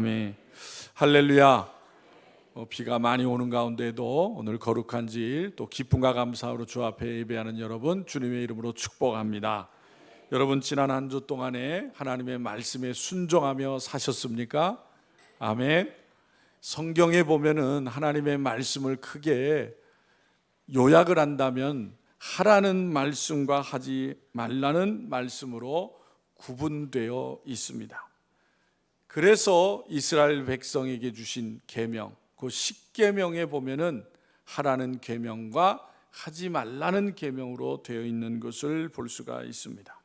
아멘. 할렐루야. 비가 많이 오는 가운데도 오늘 거룩한 질 또 기쁨과 감사로 주 앞에 예배하는 여러분 주님의 이름으로 축복합니다. 여러분 지난 한 주 동안에 하나님의 말씀에 순종하며 사셨습니까? 아멘. 성경에 보면은 하나님의 말씀을 크게 요약을 한다면 하라는 말씀과 하지 말라는 말씀으로 구분되어 있습니다. 그래서 이스라엘 백성에게 주신 계명, 그 십계명에 보면은 하라는 계명과 하지 말라는 계명으로 되어 있는 것을 볼 수가 있습니다.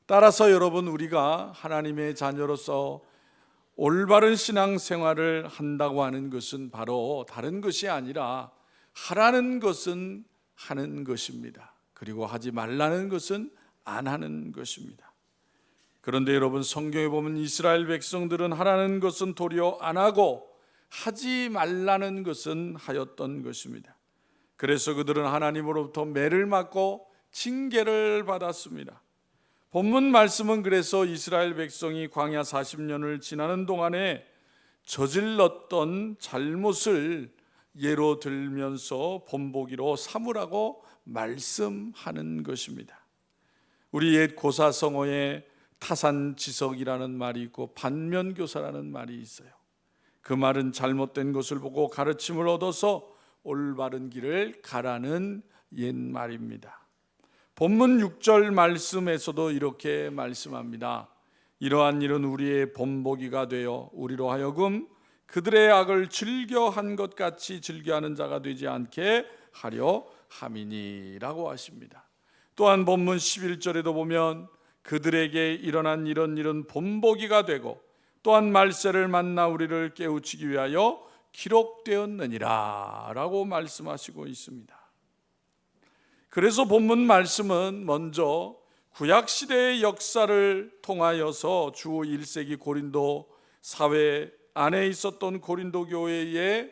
따라서 여러분, 우리가 하나님의 자녀로서 올바른 신앙생활을 한다고 하는 것은 바로 다른 것이 아니라 하라는 것은 하는 것입니다. 그리고 하지 말라는 것은 안 하는 것입니다. 그런데 여러분, 성경에 보면 이스라엘 백성들은 하라는 것은 도리어 안 하고 하지 말라는 것은 하였던 것입니다. 그래서 그들은 하나님으로부터 매를 맞고 징계를 받았습니다. 본문 말씀은 그래서 이스라엘 백성이 광야 40년을 지나는 동안에 저질렀던 잘못을 예로 들면서 본보기로 삼으라고 말씀하는 것입니다. 우리 옛 고사성어에 타산지석이라는 말이 있고 반면교사라는 말이 있어요. 그 말은 잘못된 것을 보고 가르침을 얻어서 올바른 길을 가라는 옛말입니다. 본문 6절 말씀에서도 이렇게 말씀합니다. 이러한 일은 우리의 본보기가 되어 우리로 하여금 그들의 악을 즐겨한 것 같이 즐겨하는 자가 되지 않게 하려 함이니라고 하십니다. 또한 본문 11절에도 보면 그들에게 일어난 이런 일은 본보기가 되고 또한 말세를 만나 우리를 깨우치기 위하여 기록되었느니라 라고 말씀하시고 있습니다. 그래서 본문 말씀은 먼저 구약시대의 역사를 통하여서 주 1세기 고린도 사회 안에 있었던 고린도 교회의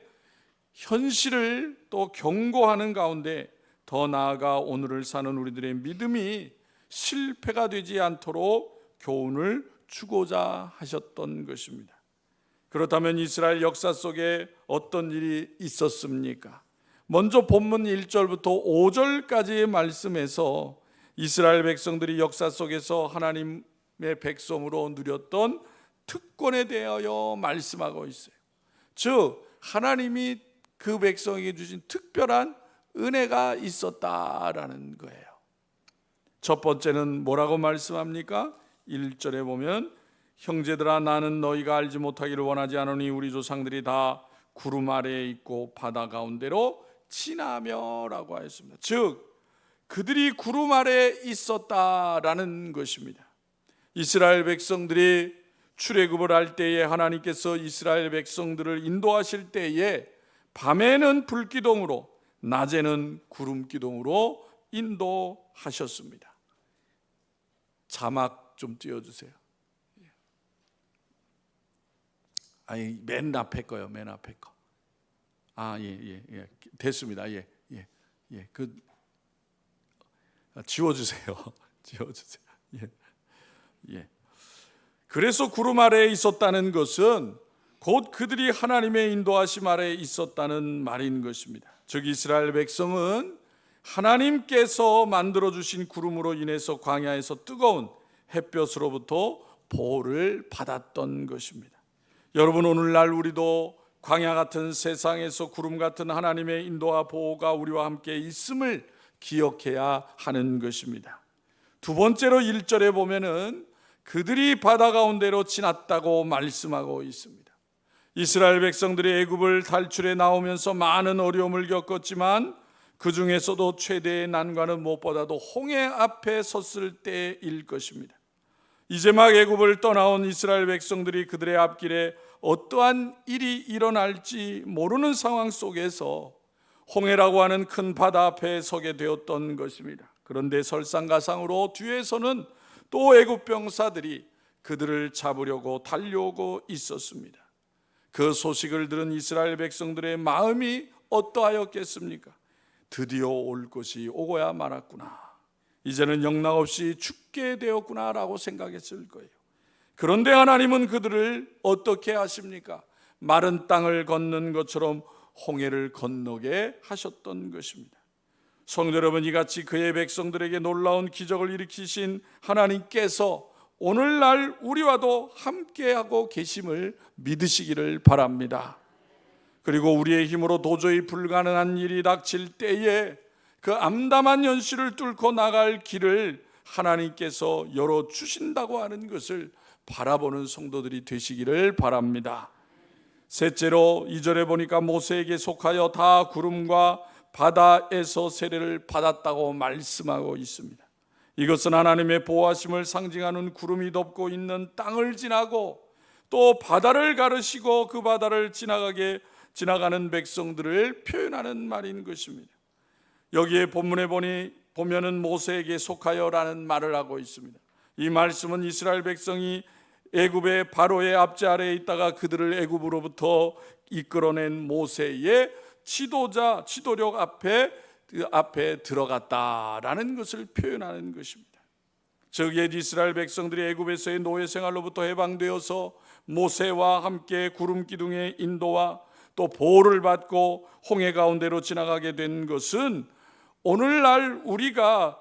현실을 또 경고하는 가운데 더 나아가 오늘을 사는 우리들의 믿음이 실패가 되지 않도록 교훈을 주고자 하셨던 것입니다. 그렇다면 이스라엘 역사 속에 어떤 일이 있었습니까? 먼저 본문 1절부터 5절까지의 말씀에서 이스라엘 백성들이 역사 속에서 하나님의 백성으로 누렸던 특권에 대하여 말씀하고 있어요. 즉 하나님이 그 백성에게 주신 특별한 은혜가 있었다라는 거예요. 첫 번째는 뭐라고 말씀합니까? 1절에 보면 형제들아 나는 너희가 알지 못하기를 원하지 않으니 우리 조상들이 다 구름 아래에 있고 바다 가운데로 지나며 라고 하였습니다. 즉 그들이 구름 아래에 있었다라는 것입니다. 이스라엘 백성들이 출애굽을 할 때에 하나님께서 이스라엘 백성들을 인도하실 때에 밤에는 불기둥으로 낮에는 구름기둥으로 인도하셨습니다. 자막 좀 띄워주세요. 아니 맨 앞에 거요, 맨 앞에 거. 예. 됐습니다. 예. 그 지워주세요. 지워주세요. 예. 그래서 구름 아래에 있었다는 것은 곧 그들이 하나님의 인도하심 아래에 있었다는 말인 것입니다. 즉 이스라엘 백성은 하나님께서 만들어주신 구름으로 인해서 광야에서 뜨거운 햇볕으로부터 보호를 받았던 것입니다. 여러분, 오늘날 우리도 광야 같은 세상에서 구름 같은 하나님의 인도와 보호가 우리와 함께 있음을 기억해야 하는 것입니다. 두 번째로 1절에 보면은 그들이 바다 가운데로 지났다고 말씀하고 있습니다. 이스라엘 백성들이 애굽을 탈출해 나오면서 많은 어려움을 겪었지만 그 중에서도 최대의 난관은 무엇보다도 홍해 앞에 섰을 때일 것입니다. 이제 막 애굽을 떠나온 이스라엘 백성들이 그들의 앞길에 어떠한 일이 일어날지 모르는 상황 속에서 홍해라고 하는 큰 바다 앞에 서게 되었던 것입니다. 그런데 설상가상으로 뒤에서는 또 애굽 병사들이 그들을 잡으려고 달려오고 있었습니다. 그 소식을 들은 이스라엘 백성들의 마음이 어떠하였겠습니까? 드디어 올 것이 오고야 말았구나. 이제는 영락없이 죽게 되었구나라고 생각했을 거예요. 그런데 하나님은 그들을 어떻게 하십니까? 마른 땅을 걷는 것처럼 홍해를 건너게 하셨던 것입니다. 성도 여러분, 이같이 그의 백성들에게 놀라운 기적을 일으키신 하나님께서 오늘날 우리와도 함께하고 계심을 믿으시기를 바랍니다. 그리고 우리의 힘으로 도저히 불가능한 일이 닥칠 때에 그 암담한 현실을 뚫고 나갈 길을 하나님께서 열어주신다고 하는 것을 바라보는 성도들이 되시기를 바랍니다. 셋째로 2절에 보니까 모세에게 속하여 다 구름과 바다에서 세례를 받았다고 말씀하고 있습니다. 이것은 하나님의 보호하심을 상징하는 구름이 덮고 있는 땅을 지나고 또 바다를 가르시고 그 바다를 지나가는 백성들을 표현하는 말인 것입니다. 여기에 본문에 보면은 모세에게 속하여라는 말을 하고 있습니다. 이 말씀은 이스라엘 백성이 애굽의 바로의 압제 아래에 있다가 그들을 애굽으로부터 이끌어낸 모세의 지도력 앞에 들어갔다라는 것을 표현하는 것입니다. 즉 옛 이스라엘 백성들이 애굽에서의 노예 생활로부터 해방되어서 모세와 함께 구름 기둥의 인도와 또 보호를 받고 홍해 가운데로 지나가게 된 것은 오늘날 우리가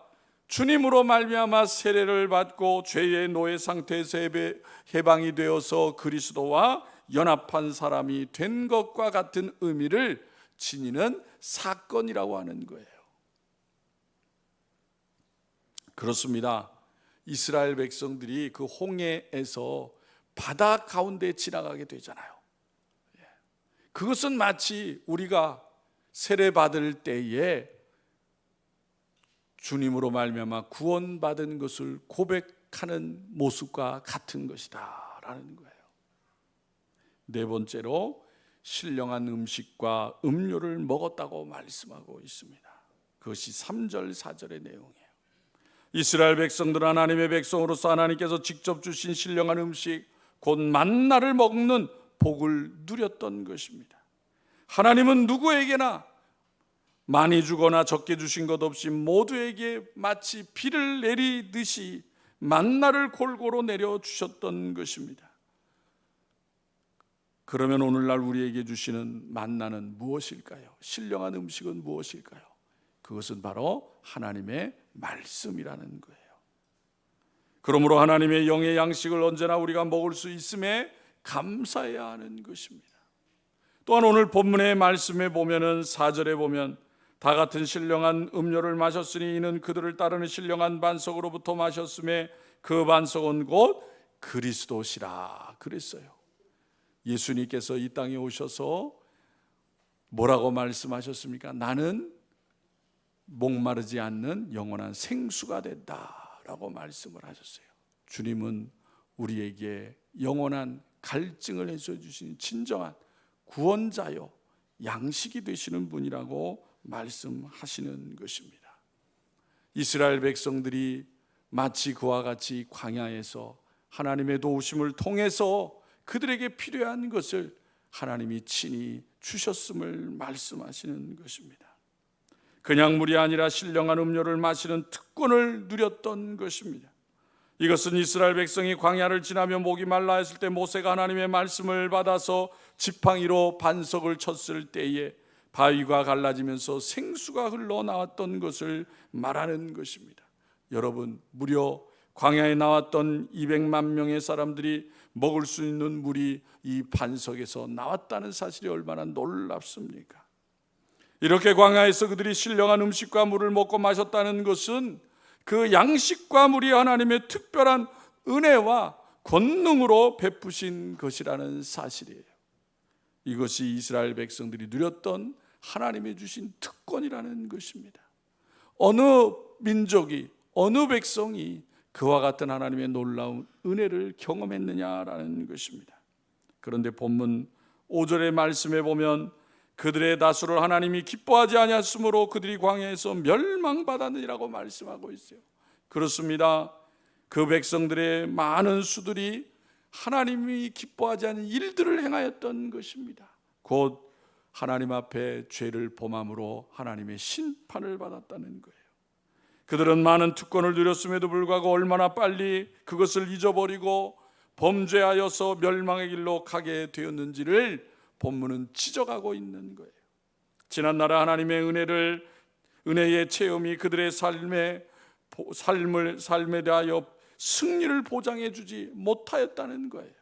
주님으로 말미암아 세례를 받고 죄의 노예 상태에서 해방이 되어서 그리스도와 연합한 사람이 된 것과 같은 의미를 지니는 사건이라고 하는 거예요. 그렇습니다. 이스라엘 백성들이 그 홍해에서 바다 가운데 지나가게 되잖아요. 그것은 마치 우리가 세례 받을 때에 주님으로 말미암아 구원받은 것을 고백하는 모습과 같은 것이다 라는 거예요. 네 번째로 신령한 음식과 음료를 먹었다고 말씀하고 있습니다. 그것이 3절 4절의 내용이에요. 이스라엘 백성들은 하나님의 백성으로서 하나님께서 직접 주신 신령한 음식 곧 만나를 먹는 복을 누렸던 것입니다. 하나님은 누구에게나 많이 주거나 적게 주신 것 없이 모두에게 마치 비를 내리듯이 만나를 골고루 내려주셨던 것입니다. 그러면 오늘날 우리에게 주시는 만나는 무엇일까요? 신령한 음식은 무엇일까요? 그것은 바로 하나님의 말씀이라는 거예요. 그러므로 하나님의 영의 양식을 언제나 우리가 먹을 수 있음에 감사해야 하는 것입니다. 또한 오늘 본문의 말씀에 보면은 4절에 보면 다 같은 신령한 음료를 마셨으니 이는 그들을 따르는 신령한 반석으로부터 마셨음에 그 반석은 곧 그리스도시라 그랬어요. 예수님께서 이 땅에 오셔서 뭐라고 말씀하셨습니까? 나는 목마르지 않는 영원한 생수가 된다라고 말씀을 하셨어요. 주님은 우리에게 영원한 갈증을 해소 주신 진정한 구원자요 양식이 되시는 분이라고 말씀하시는 것입니다. 이스라엘 백성들이 마치 그와 같이 광야에서 하나님의 도우심을 통해서 그들에게 필요한 것을 하나님이 친히 주셨음을 말씀하시는 것입니다. 그냥 물이 아니라 신령한 음료를 마시는 특권을 누렸던 것입니다. 이것은 이스라엘 백성이 광야를 지나며 목이 말라 했을 때 모세가 하나님의 말씀을 받아서 지팡이로 반석을 쳤을 때에 바위가 갈라지면서 생수가 흘러나왔던 것을 말하는 것입니다. 여러분, 무려 광야에 나왔던 200만 명의 사람들이 먹을 수 있는 물이 이 반석에서 나왔다는 사실이 얼마나 놀랍습니까? 이렇게 광야에서 그들이 신령한 음식과 물을 먹고 마셨다는 것은 그 양식과 물이 하나님의 특별한 은혜와 권능으로 베푸신 것이라는 사실이에요. 이것이 이스라엘 백성들이 누렸던 하나님이 주신 특권이라는 것입니다. 어느 민족이, 어느 백성이 그와 같은 하나님의 놀라운 은혜를 경험했느냐라는 것입니다. 그런데 본문 5절의 말씀에 보면 그들의 다수를 하나님이 기뻐하지 아니하였으므로 그들이 광야에서 멸망받았느니라고 말씀하고 있어요. 그렇습니다. 그 백성들의 많은 수들이 하나님이 기뻐하지 않는 일들을 행하였던 것입니다. 곧 하나님 앞에 죄를 범함으로 하나님의 심판을 받았다는 거예요. 그들은 많은 특권을 누렸음에도 불구하고 얼마나 빨리 그것을 잊어버리고 범죄하여서 멸망의 길로 가게 되었는지를 본문은 지적하고 있는 거예요. 지난날의 하나님의 은혜의 체험이 그들의 삶에 대하여 승리를 보장해 주지 못하였다는 거예요.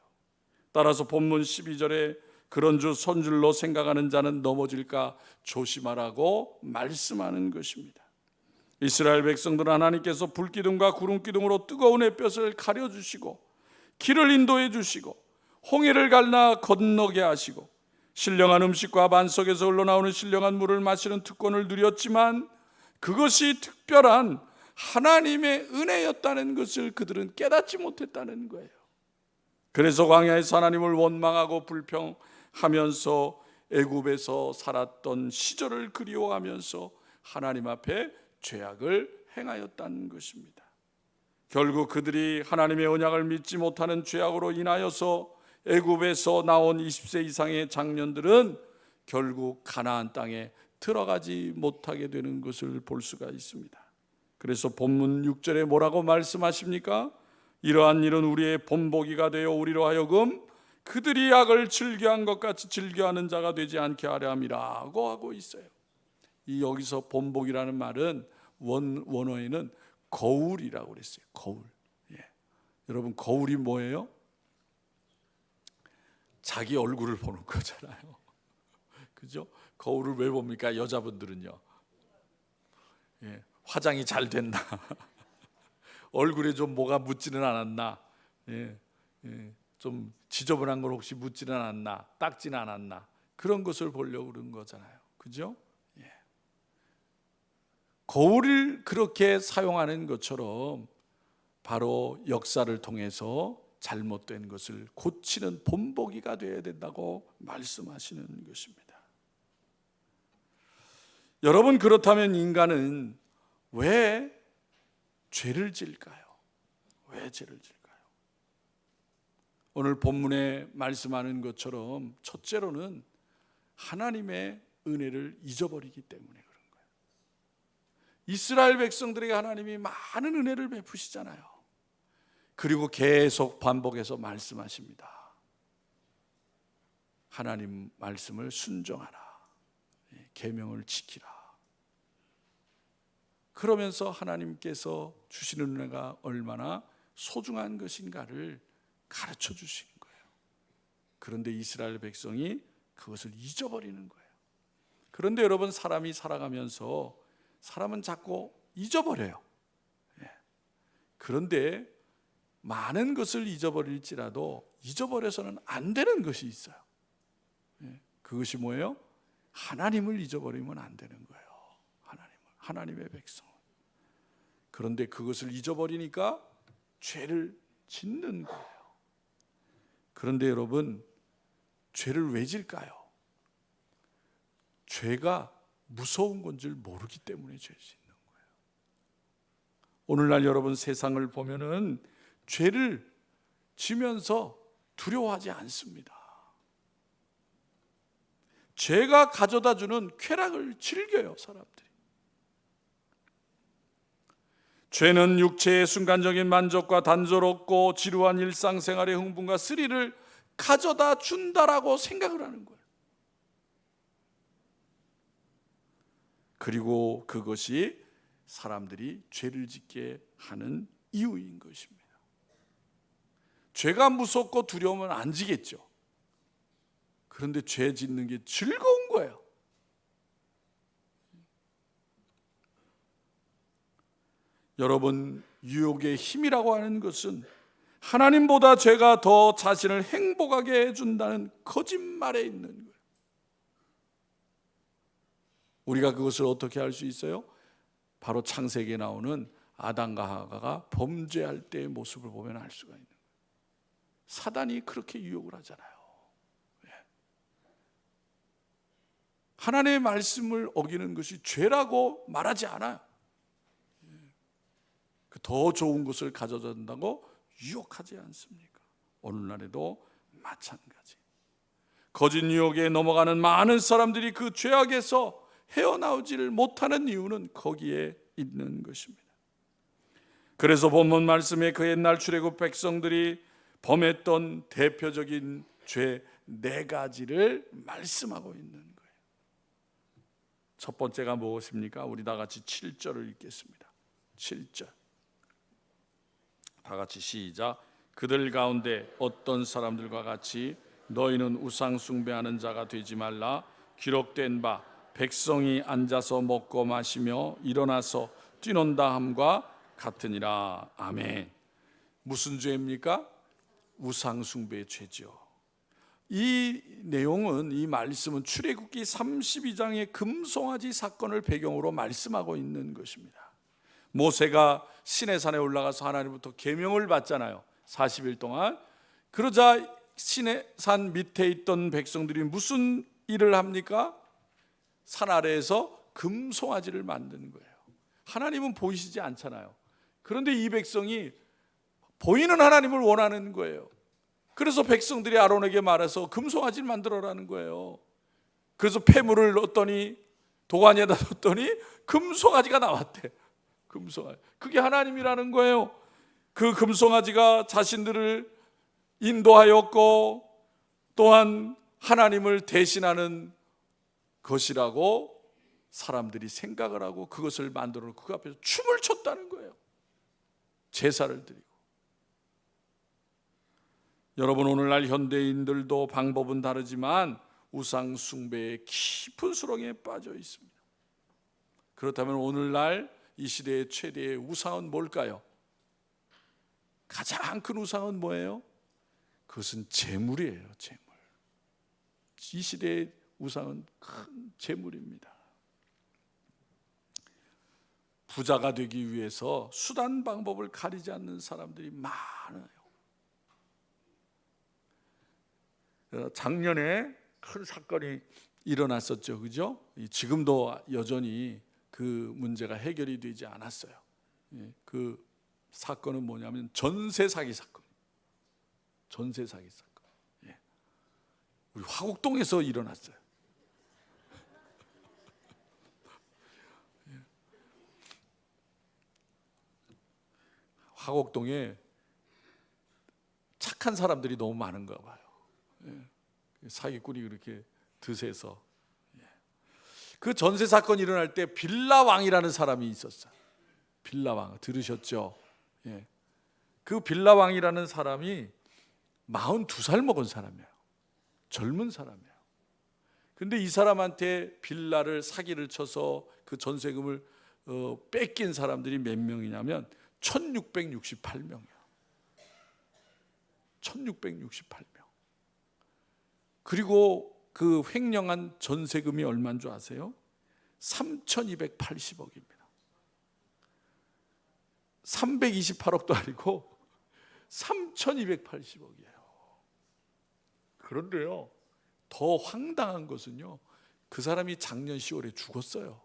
따라서 본문 12절에 그런 주 손줄로 생각하는 자는 넘어질까 조심하라고 말씀하는 것입니다. 이스라엘 백성들은 하나님께서 불기둥과 구름기둥으로 뜨거운 햇볕을 가려주시고 길을 인도해 주시고 홍해를 갈라 건너게 하시고 신령한 음식과 반석에서 흘러나오는 신령한 물을 마시는 특권을 누렸지만 그것이 특별한 하나님의 은혜였다는 것을 그들은 깨닫지 못했다는 거예요. 그래서 광야에서 하나님을 원망하고 불평하면서 애굽에서 살았던 시절을 그리워하면서 하나님 앞에 죄악을 행하였다는 것입니다. 결국 그들이 하나님의 언약을 믿지 못하는 죄악으로 인하여서 애굽에서 나온 20세 이상의 장년들은 결국 가나안 땅에 들어가지 못하게 되는 것을 볼 수가 있습니다. 그래서 본문 6절에 뭐라고 말씀하십니까? 이러한 일은 우리의 본보기가 되어 우리로 하여금 그들이 악을 즐겨한 것 같이 즐겨하는 자가 되지 않게 하려 함이라고 하고 있어요. 이 여기서 본보기라는 말은 원어에는 거울이라고 그랬어요. 거울. 예. 여러분 거울이 뭐예요? 자기 얼굴을 보는 거잖아요. 그죠? 거울을 왜 봅니까? 여자분들은요. 예. 화장이 잘 됐나? 얼굴에 좀 뭐가 묻지는 않았나? 예. 예. 좀 지저분한 걸 혹시 묻지는 않았나? 닦지는 않았나? 그런 것을 보려고 그런 거잖아요. 그죠? 예. 거울을 그렇게 사용하는 것처럼 바로 역사를 통해서 잘못된 것을 고치는 본보기가 되어야 된다고 말씀하시는 것입니다. 여러분, 그렇다면 인간은 왜 죄를 지을까요? 왜 죄를 지을까요? 오늘 본문에 말씀하는 것처럼 첫째로는 하나님의 은혜를 잊어버리기 때문에 그런 거예요. 이스라엘 백성들에게 하나님이 많은 은혜를 베푸시잖아요. 그리고 계속 반복해서 말씀하십니다. 하나님 말씀을 순종하라. 계명을 지키라. 그러면서 하나님께서 주시는 은혜가 얼마나 소중한 것인가를 가르쳐 주시는 거예요. 그런데 이스라엘 백성이 그것을 잊어버리는 거예요. 그런데 여러분, 사람이 살아가면서 사람은 자꾸 잊어버려요. 그런데 많은 것을 잊어버릴지라도 잊어버려서는 안 되는 것이 있어요. 그것이 뭐예요? 하나님을 잊어버리면 안 되는 거예요. 하나님의 백성. 그런데 그것을 잊어버리니까 죄를 짓는 거예요. 그런데 여러분, 죄를 왜 질까요? 죄가 무서운 건 줄 모르기 때문에 죄를 짓는 거예요. 오늘날 여러분 세상을 보면은 죄를 지면서 두려워하지 않습니다. 죄가 가져다 주는 쾌락을 즐겨요, 사람들이. 죄는 육체의 순간적인 만족과 단조롭고 지루한 일상생활의 흥분과 스릴을 가져다 준다라고 생각을 하는 거예요. 그리고 그것이 사람들이 죄를 짓게 하는 이유인 것입니다. 죄가 무섭고 두려우면 안 지겠죠. 그런데 죄 짓는 게 즐거운 거예요. 여러분, 유혹의 힘이라고 하는 것은 하나님보다 죄가 더 자신을 행복하게 해준다는 거짓말에 있는 거예요. 우리가 그것을 어떻게 알 수 있어요? 바로 창세기에 나오는 아담과 하와가 범죄할 때의 모습을 보면 알 수가 있는 거예요. 사단이 그렇게 유혹을 하잖아요. 하나님의 말씀을 어기는 것이 죄라고 말하지 않아요. 더 좋은 것을 가져다 준다고 유혹하지 않습니까? 오늘날에도 마찬가지. 거짓 유혹에 넘어가는 많은 사람들이 그 죄악에서 헤어나오지를 못하는 이유는 거기에 있는 것입니다. 그래서 본문 말씀에 그 옛날 출애굽 백성들이 범했던 대표적인 죄 4가지를 말씀하고 있는 거예요. 첫 번째가 무엇입니까? 우리 다 같이 7절을 읽겠습니다. 7절 다 같이 시작. 그들 가운데 어떤 사람들과 같이 너희는 우상 숭배하는 자가 되지 말라. 기록된 바 백성이 앉아서 먹고 마시며 일어나서 뛰논다 함과 같으니라. 아멘. 무슨 죄입니까? 우상 숭배의 죄죠. 이 내용은, 이 말씀은 출애굽기 32장의 금송아지 사건을 배경으로 말씀하고 있는 것입니다. 모세가 시내산에 올라가서 하나님부터 계명을 받잖아요. 40일 동안. 그러자 시내산 밑에 있던 백성들이 무슨 일을 합니까? 산 아래에서 금송아지를 만드는 거예요. 하나님은 보이시지 않잖아요. 그런데 이 백성이 보이는 하나님을 원하는 거예요. 그래서 백성들이 아론에게 말해서 금송아지를 만들어라는 거예요. 그래서 폐물을 넣었더니, 도가니에다 넣었더니 금송아지가 나왔대. 금송아지. 그게 하나님이라는 거예요. 그 금송아지가 자신들을 인도하였고 또한 하나님을 대신하는 것이라고 사람들이 생각을 하고 그것을 만들어 놓고 그 앞에서 춤을 췄다는 거예요. 제사를 드리고. 여러분, 오늘날 현대인들도 방법은 다르지만 우상 숭배의 깊은 수렁에 빠져 있습니다. 그렇다면 오늘날 이 시대의 최대의 우상은 뭘까요? 가장 큰 우상은 뭐예요? 그것은 재물이에요. 재물. 이 시대의 우상은 큰 재물입니다. 부자가 되기 위해서 수단 방법을 가리지 않는 사람들이 많아요. 작년에 큰 사건이 일어났었죠. 그죠? 지금도 여전히 그 문제가 해결이 되지 않았어요. 그 사건은 뭐냐면 전세 사기 사건. 전세 사기 사건. 우리 화곡동에서 일어났어요. 화곡동에 착한 사람들이 너무 많은가 봐요. 사기꾼이 그렇게 드세서. 그 전세 사건이 일어날 때 빌라왕이라는 사람이 있었어요. 빌라왕 들으셨죠? 그 빌라왕이라는 사람이 42살 먹은 사람이에요. 젊은 사람이에요. 근데 이 사람한테 빌라를 사기를 쳐서 그 전세금을 뺏긴 사람들이 몇 명이냐면 1668명이에요. 1668명. 그리고 그 횡령한 전세금이 얼마인 줄 아세요? 3280억입니다. 328억도 아니고 3280억이에요. 그런데요, 더 황당한 것은요, 그 사람이 작년 10월에 죽었어요.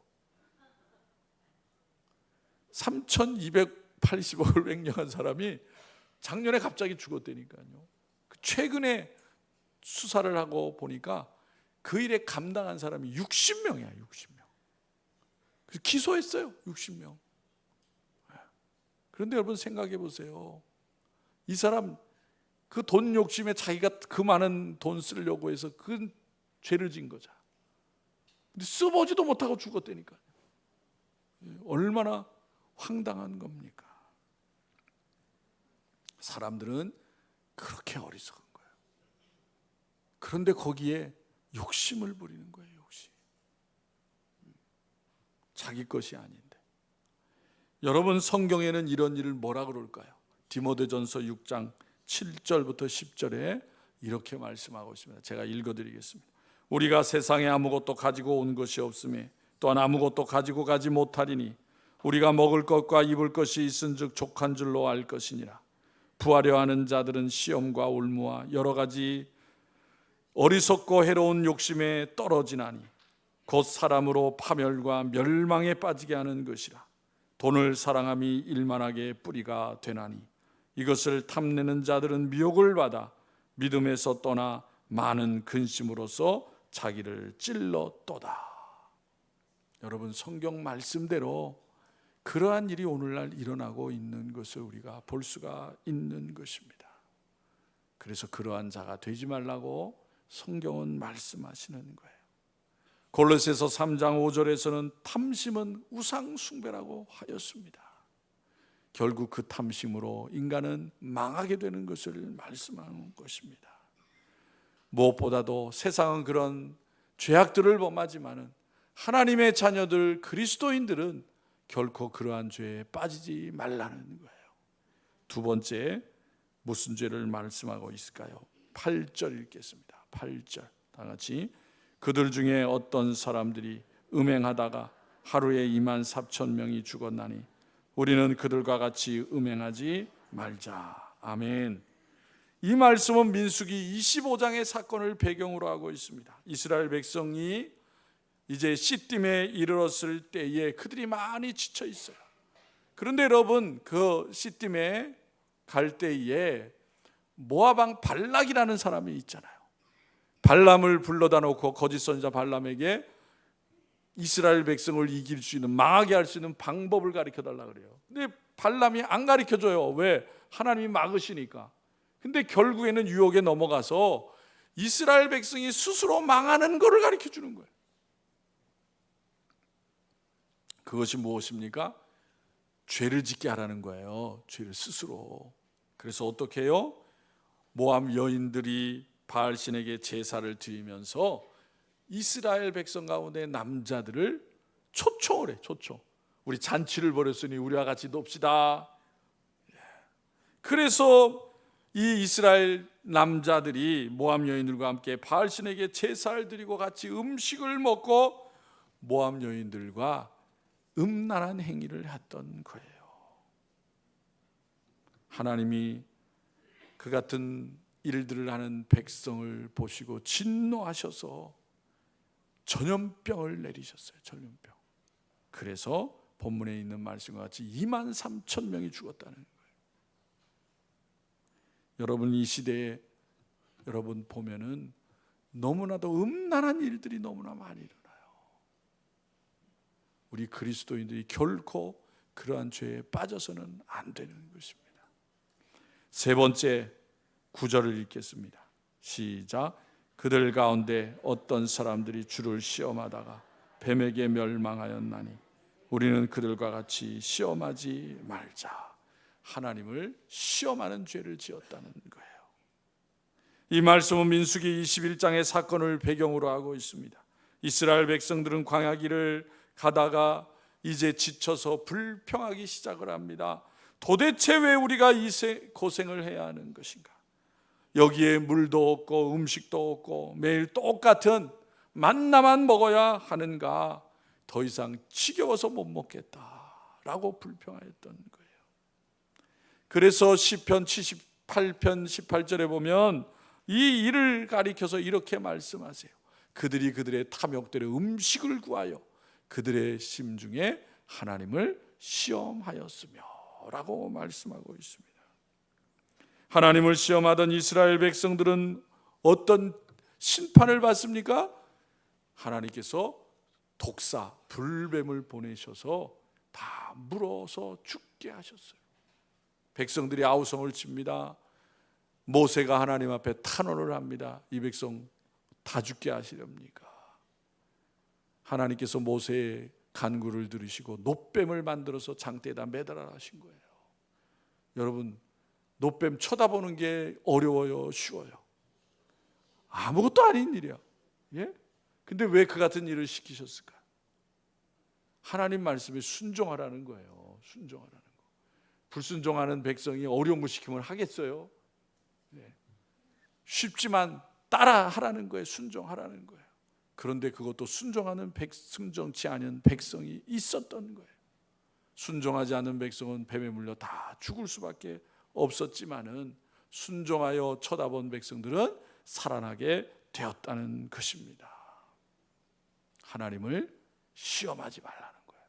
3280억을 횡령한 사람이 작년에 갑자기 죽었다니까요. 최근에 수사를 하고 보니까 그 일에 감당한 사람이 60명이야. 60명. 그래서 기소했어요. 60명. 그런데 여러분 생각해 보세요. 이 사람 그 돈 욕심에 자기가 그 많은 돈 쓰려고 해서 그 죄를 진 거잖아. 근데 써보지도 못하고 죽었다니까요. 얼마나 황당한 겁니까? 사람들은 그렇게 어리석은 거예요. 그런데 거기에 욕심을 부리는 거예요. 욕심. 자기 것이 아닌데. 여러분, 성경에는 이런 일을 뭐라 그럴까요? 디모데전서 6장 7절부터 10절에 이렇게 말씀하고 있습니다. 제가 읽어드리겠습니다. 우리가 세상에 아무것도 가지고 온 것이 없음에 또한 아무것도 가지고 가지 못하리니 우리가 먹을 것과 입을 것이 있은즉 족한 줄로 알 것이니라. 부하려 하는 자들은 시험과 올무와 여러 가지 어리석고 해로운 욕심에 떨어지나니 곧 사람으로 파멸과 멸망에 빠지게 하는 것이라. 돈을 사랑함이 일만하게 뿌리가 되나니 이것을 탐내는 자들은 미혹을 받아 믿음에서 떠나 많은 근심으로써 자기를 찔렀도다. 여러분, 성경 말씀대로 그러한 일이 오늘날 일어나고 있는 것을 우리가 볼 수가 있는 것입니다. 그래서 그러한 자가 되지 말라고 성경은 말씀하시는 거예요. 골로새서 3장 5절에서는 탐심은 우상 숭배라고 하였습니다. 결국 그 탐심으로 인간은 망하게 되는 것을 말씀하는 것입니다. 무엇보다도 세상은 그런 죄악들을 범하지만은 하나님의 자녀들 그리스도인들은 결코 그러한 죄에 빠지지 말라는 거예요. 두 번째, 무슨 죄를 말씀하고 있을까요? 8절 읽겠습니다. 8절 다 같이. 그들 중에 어떤 사람들이 음행하다가 하루에 24,000명이 죽었나니 우리는 그들과 같이 음행하지 말자. 아멘. 이 말씀은 민수기 25장의 사건을 배경으로 하고 있습니다. 이스라엘 백성이 이제 시딤에 이르렀을 때에 그들이 많이 지쳐 있어요. 그런데 여러분, 그 시딤에 갈 때에 모압 왕 발락이라는 사람이 있잖아요. 발람을 불러다 놓고 거짓 선지자 발람에게 이스라엘 백성을 이길 수 있는, 망하게 할 수 있는 방법을 가르쳐 달라 그래요. 근데 발람이 안 가르쳐 줘요. 왜? 하나님이 막으시니까. 근데 결국에는 유혹에 넘어가서 이스라엘 백성이 스스로 망하는 것을 가르쳐 주는 거예요. 그것이 무엇입니까? 죄를 짓게 하라는 거예요. 죄를 스스로. 그래서 어떻게 해요? 모압 여인들이 바알신에게 제사를 드리면서 이스라엘 백성 가운데 남자들을 초청을 해. 초청. 우리 잔치를 벌였으니 우리와 같이 놉시다. 그래서 이 이스라엘 남자들이 모압 여인들과 함께 바알신에게 제사를 드리고 같이 음식을 먹고 모압 여인들과 음란한 행위를 했던 거예요. 하나님이 그 같은 일들을 하는 백성을 보시고 진노하셔서 전염병을 내리셨어요. 전염병. 그래서 본문에 있는 말씀과 같이 23,000명이 죽었다는 거예요. 여러분, 이 시대에 여러분 보면은 너무나도 음란한 일들이 너무나 많이 일어나요. 우리 그리스도인들이 결코 그러한 죄에 빠져서는 안 되는 것입니다. 세 번째, 9절을 읽겠습니다. 시작. 그들 가운데 어떤 사람들이 주를 시험하다가 뱀에게 멸망하였나니 우리는 그들과 같이 시험하지 말자. 하나님을 시험하는 죄를 지었다는 거예요. 이 말씀은 민수기 21장의 사건을 배경으로 하고 있습니다. 이스라엘 백성들은 광야길을 가다가 이제 지쳐서 불평하기 시작을 합니다. 도대체 왜 우리가 이 고생을 해야 하는 것인가? 여기에 물도 없고 음식도 없고 매일 똑같은 만나만 먹어야 하는가? 더 이상 지겨워서 못 먹겠다라고 불평하였던 거예요. 그래서 시편 78편 18절에 보면 이 일을 가리켜서 이렇게 말씀하세요. 그들이 그들의 탐욕대로 음식을 구하여 그들의 심중에 하나님을 시험하였으며 라고 말씀하고 있습니다. 하나님을 시험하던 이스라엘 백성들은 어떤 심판을 받습니까? 하나님께서 독사, 불뱀을 보내셔서 다 물어서 죽게 하셨어요. 백성들이 아우성을 칩니다. 모세가 하나님 앞에 탄원을 합니다. 이 백성 다 죽게 하시렵니까? 하나님께서 모세의 간구를 들으시고 놋뱀을 만들어서 장대에다 매달아 하신 거예요. 여러분, 놋뱀 쳐다보는 게 어려워요, 쉬워요? 아무것도 아닌 일이야. 예? 근데 왜 그 같은 일을 시키셨을까? 하나님 말씀에 순종하라는 거예요. 순종하라는 거. 불순종하는 백성이 어려운 거 시키면 하겠어요? 네. 쉽지만 따라하라는 거예요. 순종하라는 거예요. 그런데 그것도 순종치 않은 백성이 있었던 거예요. 순종하지 않은 백성은 뱀에 물려 다 죽을 수밖에 없었지만은 순종하여 쳐다본 백성들은 살아나게 되었다는 것입니다. 하나님을 시험하지 말라는 거예요.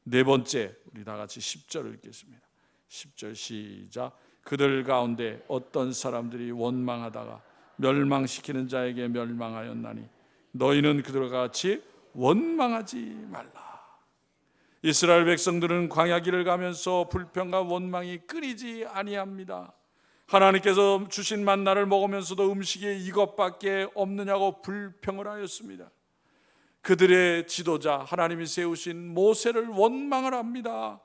네 번째, 우리 다 같이 10절을 읽겠습니다. 10절 시작. 그들 가운데 어떤 사람들이 원망하다가 멸망시키는 자에게 멸망하였나니 너희는 그들과 같이 원망하지 말라. 이스라엘 백성들은 광야길을 가면서 불평과 원망이 끊이지 아니합니다. 하나님께서 주신 만나를 먹으면서도 음식이 이것밖에 없느냐고 불평을 하였습니다. 그들의 지도자 하나님이 세우신 모세를 원망을 합니다.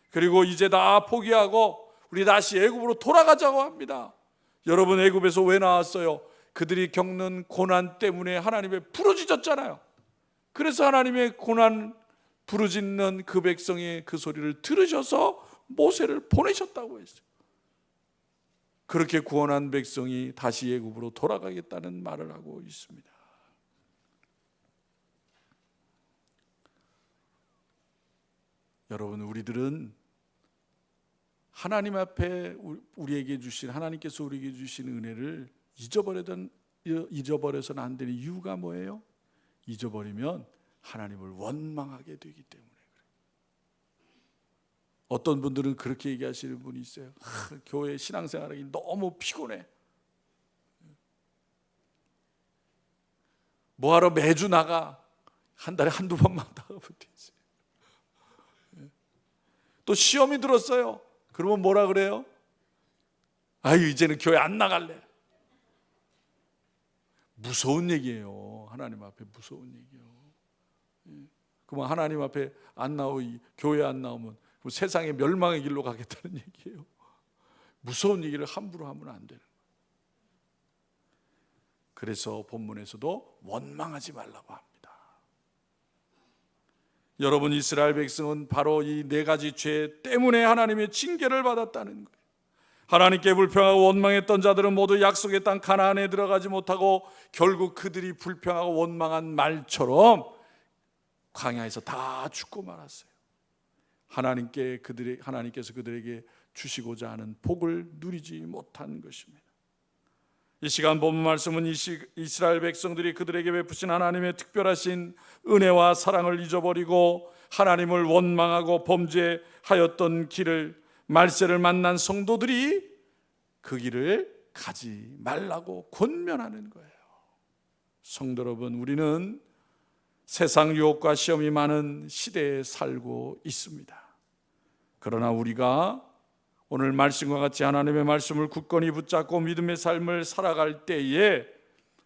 그리고 이제 다 포기하고 우리 다시 애굽으로 돌아가자고 합니다. 여러분, 애굽에서 왜 나왔어요? 그들이 겪는 고난 때문에 하나님의 부르짖었잖아요. 그래서 하나님의 고난 부르짖는 그 백성의 그 소리를 들으셔서 모세를 보내셨다고 했어요. 그렇게 구원한 백성이 다시 애굽으로 돌아가겠다는 말을 하고 있습니다. 여러분, 우리들은 하나님 앞에 우리에게 주신, 하나님께서 우리에게 주신 은혜를 잊어버려서는 안 되는 이유가 뭐예요? 잊어버리면 하나님을 원망하게 되기 때문에 그래요. 어떤 분들은 그렇게 얘기하시는 분이 있어요. 교회 신앙생활하기 너무 피곤해. 뭐하러 매주 나가? 한 달에 한두 번만 나가면 되지. 또 시험이 들었어요. 그러면 뭐라 그래요? 아유, 이제는 교회 안 나갈래. 무서운 얘기예요. 하나님 앞에 무서운 얘기예요. 그러면 하나님 앞에 안 나오고 교회 안 나오면 세상의 멸망의 길로 가겠다는 얘기예요. 무서운 얘기를 함부로 하면 안 되는 거예요. 그래서 본문에서도 원망하지 말라고 합니다. 여러분, 이스라엘 백성은 바로 이 네 가지 죄 때문에 하나님의 징계를 받았다는 거예요. 하나님께 불평하고 원망했던 자들은 모두 약속의 땅 가나안에 들어가지 못하고 결국 그들이 불평하고 원망한 말처럼 광야에서 다 죽고 말았어요. 하나님께서 그들에게 주시고자 하는 복을 누리지 못한 것입니다. 이 시간 본문 말씀은 이스라엘 백성들이 그들에게 베푸신 하나님의 특별하신 은혜와 사랑을 잊어버리고 하나님을 원망하고 범죄하였던 길을, 말세를 만난 성도들이 그 길을 가지 말라고 권면하는 거예요. 성도 여러분, 우리는 세상 유혹과 시험이 많은 시대에 살고 있습니다. 그러나 우리가 오늘 말씀과 같이 하나님의 말씀을 굳건히 붙잡고 믿음의 삶을 살아갈 때에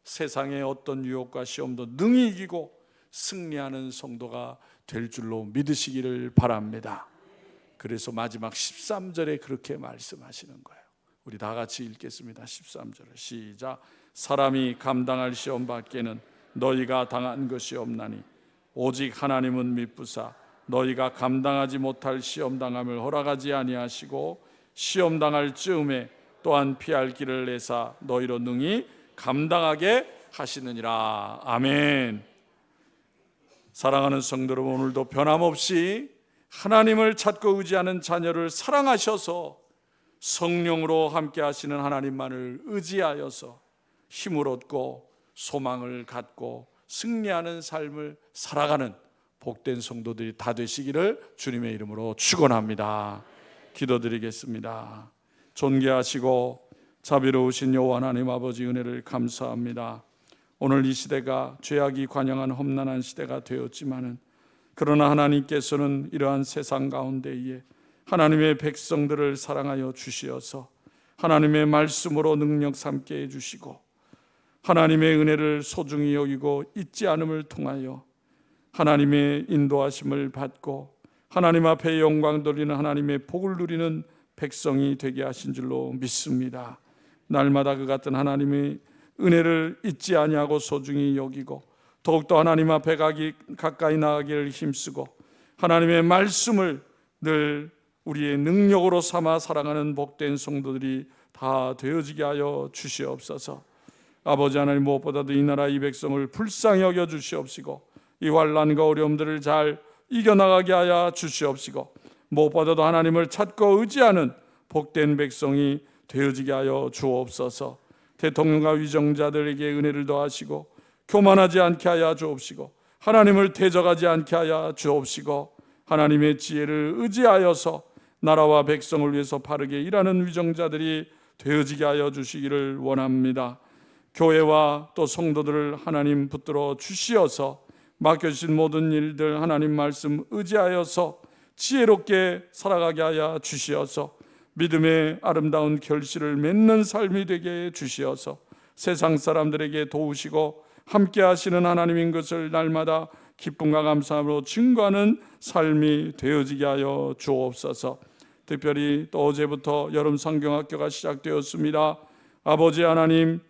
세상의 어떤 유혹과 시험도 능히 이기고 승리하는 성도가 될 줄로 믿으시기를 바랍니다. 그래서 마지막 13절에 그렇게 말씀하시는 거예요. 우리 다 같이 읽겠습니다. 13절을 시작. 사람이 감당할 시험 밖에는 너희가 당한 것이 없나니 오직 하나님은 미쁘사 너희가 감당하지 못할 시험 당함을 허락하지 아니하시고 시험 당할 즈음에 또한 피할 길을 내사 너희로 능히 감당하게 하시느니라. 아멘. 사랑하는 성도 여러분, 오늘도 변함없이 하나님을 찾고 의지하는 자녀를 사랑하셔서 성령으로 함께 하시는 하나님만을 의지하여서 힘을 얻고 소망을 갖고 승리하는 삶을 살아가는 복된 성도들이 다 되시기를 주님의 이름으로 축원합니다. 기도드리겠습니다. 존귀하시고 자비로우신 여호와 하나님 아버지, 은혜를 감사합니다. 오늘 이 시대가 죄악이 관영한 험난한 시대가 되었지만은 그러나 하나님께서는 이러한 세상 가운데에 하나님의 백성들을 사랑하여 주시어서 하나님의 말씀으로 능력 삼게 해주시고 하나님의 은혜를 소중히 여기고 잊지 않음을 통하여 하나님의 인도하심을 받고 하나님 앞에 영광 돌리는 하나님의 복을 누리는 백성이 되게 하신 줄로 믿습니다. 날마다 그 같은 하나님의 은혜를 잊지 아니하고 소중히 여기고 더욱더 하나님 앞에 가까이 나가기를 힘쓰고 하나님의 말씀을 늘 우리의 능력으로 삼아 살아가는 복된 성도들이 다 되어지게 하여 주시옵소서. 아버지 하나님, 무엇보다도 이 나라 이 백성을 불쌍히 여겨 주시옵시고 이 환난과 어려움들을 잘 이겨나가게 하여 주시옵시고 무엇보다도 하나님을 찾고 의지하는 복된 백성이 되어지게 하여 주옵소서. 대통령과 위정자들에게 은혜를 더하시고 교만하지 않게 하여 주옵시고 하나님을 대적하지 않게 하여 주옵시고 하나님의 지혜를 의지하여서 나라와 백성을 위해서 바르게 일하는 위정자들이 되어지게 하여 주시기를 원합니다. 교회와 또 성도들을 하나님 붙들어 주시어서 맡겨주신 모든 일들 하나님 말씀 의지하여서 지혜롭게 살아가게 하여 주시어서 믿음의 아름다운 결실을 맺는 삶이 되게 해 주시어서 세상 사람들에게 도우시고 함께 하시는 하나님인 것을 날마다 기쁨과 감사함으로 증거하는 삶이 되어지게 하여 주옵소서. 특별히 또 어제부터 여름 성경학교가 시작되었습니다. 아버지 하나님,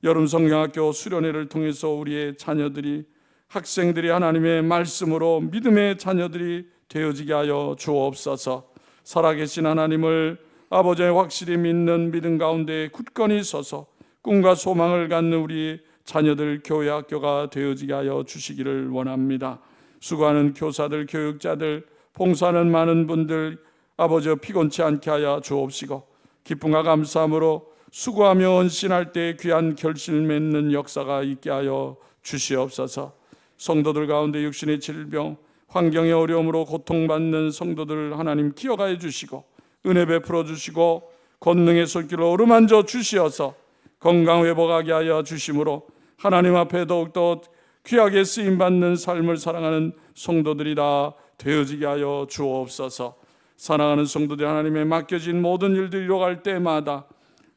여름 성경학교 수련회를 통해서 우리의 자녀들이, 학생들이 하나님의 말씀으로 믿음의 자녀들이 되어지게 하여 주옵소서. 살아계신 하나님을 아버지의 확실히 믿는 믿음 가운데 굳건히 서서 꿈과 소망을 갖는 우리 자녀들 교회 학교가 되어지게 하여 주시기를 원합니다. 수고하는 교사들, 교육자들, 봉사하는 많은 분들 아버지 피곤치 않게 하여 주옵시고 기쁨과 감사함으로 수고하며 헌신할 때 귀한 결실 맺는 역사가 있게 하여 주시옵소서. 성도들 가운데 육신의 질병, 환경의 어려움으로 고통받는 성도들 하나님 기억하여 주시고 은혜 베풀어 주시고 권능의 손길로 어루만져 주시어서 건강 회복하게 하여 주심으로 하나님 앞에 더욱더 귀하게 쓰임받는 삶을 사랑하는 성도들이 다 되어지게 하여 주옵소서. 사랑하는 성도들이 하나님의 맡겨진 모든 일들 이뤄갈 때마다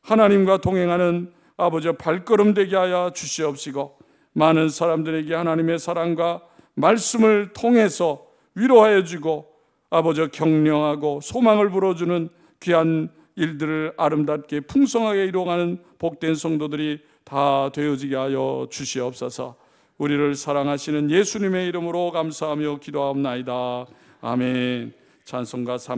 하나님과 동행하는 아버지의 발걸음 되게 하여 주시옵시고 많은 사람들에게 하나님의 사랑과 말씀을 통해서 위로하여 주고 아버지 격려하고 소망을 불어주는 귀한 일들을 아름답게 풍성하게 이루어가는 복된 성도들이 다 되어지게 하여 주시옵소서. 우리를 사랑하시는 예수님의 이름으로 감사하며 기도하옵나이다. 아멘. 찬송가 3